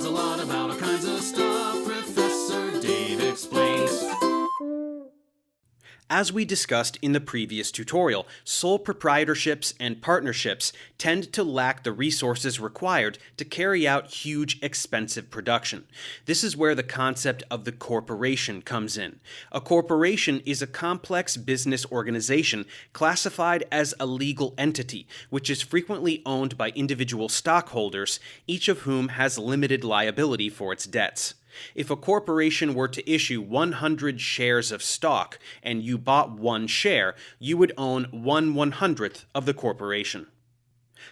knows a lot about all kinds of stuff. Professor Dave explains. As we discussed in the previous tutorial, sole proprietorships and partnerships tend to lack the resources required to carry out huge, expensive production. This is where the concept of the corporation comes in. A corporation is a complex business organization classified as a legal entity, which is frequently owned by individual stockholders, each of whom has limited liability for its debts. If a corporation were to issue 100 shares of stock and you bought one share, you would own 1/100th of the corporation.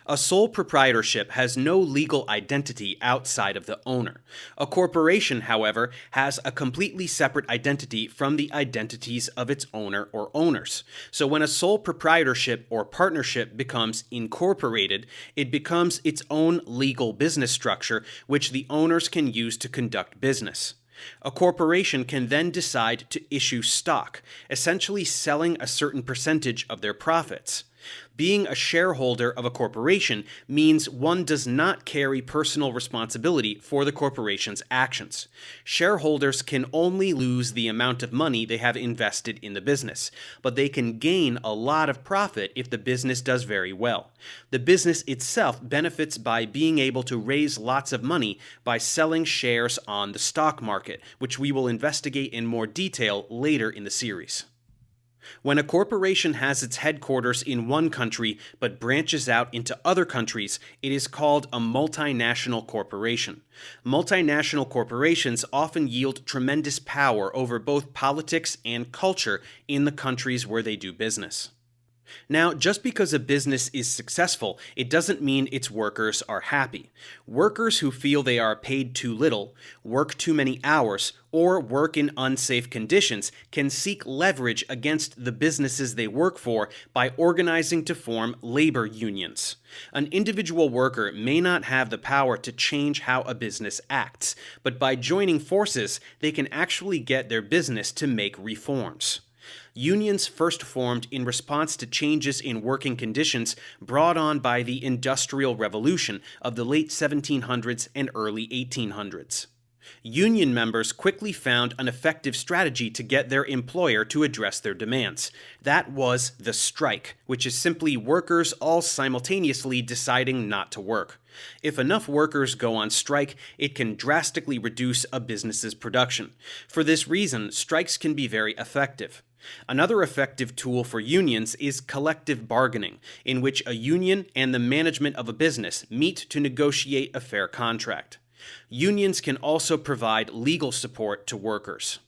A sole proprietorship has no legal identity outside of the owner. A corporation, however, has a completely separate identity from the identities of its owner or owners. So when a sole proprietorship or partnership becomes incorporated, it becomes its own legal business structure which the owners can use to conduct business. A corporation can then decide to issue stock, essentially selling a certain percentage of their profits. Being a shareholder of a corporation means one does not carry personal responsibility for the corporation's actions. Shareholders can only lose the amount of money they have invested in the business, but they can gain a lot of profit if the business does very well. The business itself benefits by being able to raise lots of money by selling shares on the stock market, which we will investigate in more detail later in the series. When a corporation has its headquarters in one country but branches out into other countries, it is called a multinational corporation. Multinational corporations often yield tremendous power over both politics and culture in the countries where they do business. Now, just because a business is successful, it doesn't mean its workers are happy. Workers who feel they are paid too little, work too many hours, or work in unsafe conditions can seek leverage against the businesses they work for by organizing to form labor unions. An individual worker may not have the power to change how a business acts, but by joining forces, they can actually get their business to make reforms. Unions first formed in response to changes in working conditions brought on by the Industrial Revolution of the late 1700s and early 1800s. Union members quickly found an effective strategy to get their employer to address their demands. That was the strike, which is simply workers all simultaneously deciding not to work. If enough workers go on strike, it can drastically reduce a business's production. For this reason, strikes can be very effective. Another effective tool for unions is collective bargaining, in which a union and the management of a business meet to negotiate a fair contract. Unions can also provide legal support to workers.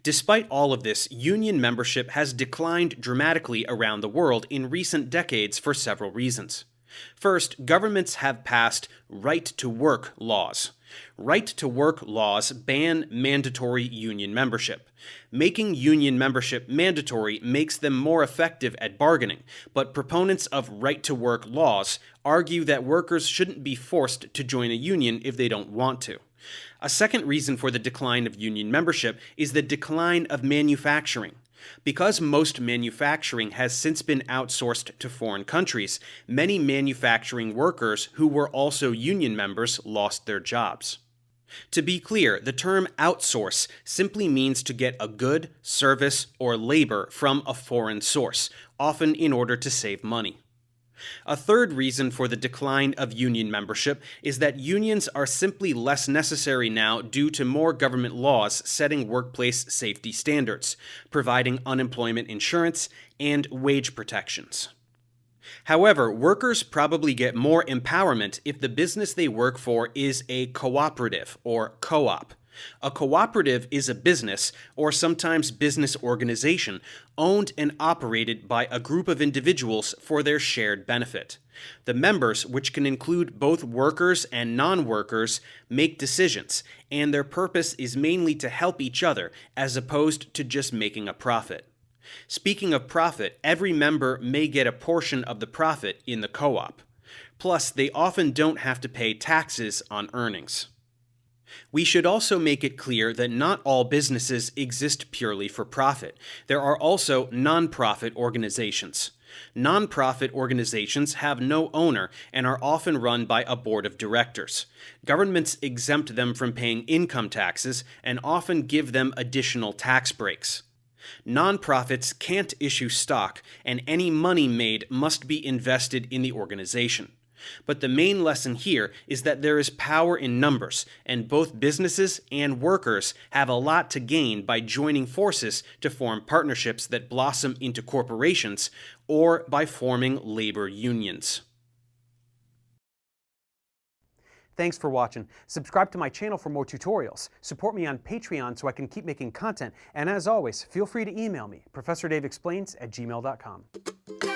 Despite all of this, union membership has declined dramatically around the world in recent decades for several reasons. First, governments have passed right-to-work laws. Right-to-work laws ban mandatory union membership. Making union membership mandatory makes them more effective at bargaining, but proponents of right-to-work laws argue that workers shouldn't be forced to join a union if they don't want to. A second reason for the decline of union membership is the decline of manufacturing. Because most manufacturing has since been outsourced to foreign countries, many manufacturing workers who were also union members lost their jobs. To be clear, the term outsource simply means to get a good, service, or labor from a foreign source, often in order to save money. A third reason for the decline of union membership is that unions are simply less necessary now due to more government laws setting workplace safety standards, providing unemployment insurance, and wage protections. However, workers probably get more empowerment if the business they work for is a cooperative or co-op. A cooperative is a business, or sometimes business organization, owned and operated by a group of individuals for their shared benefit. The members, which can include both workers and non-workers, make decisions, and their purpose is mainly to help each other as opposed to just making a profit. Speaking of profit, every member may get a portion of the profit in the co-op. Plus, they often don't have to pay taxes on earnings. We should also make it clear that not all businesses exist purely for profit. There are also non-profit organizations. Nonprofit organizations have no owner and are often run by a board of directors. Governments exempt them from paying income taxes and often give them additional tax breaks. Nonprofits can't issue stock, and any money made must be invested in the organization. But the main lesson here is that there is power in numbers, and both businesses and workers have a lot to gain by joining forces to form partnerships that blossom into corporations or by forming labor unions. Thanks for watching. Subscribe to my channel for more tutorials. Support me on Patreon so I can keep making content. And as always, feel free to email me, ProfessorDaveExplains@gmail.com.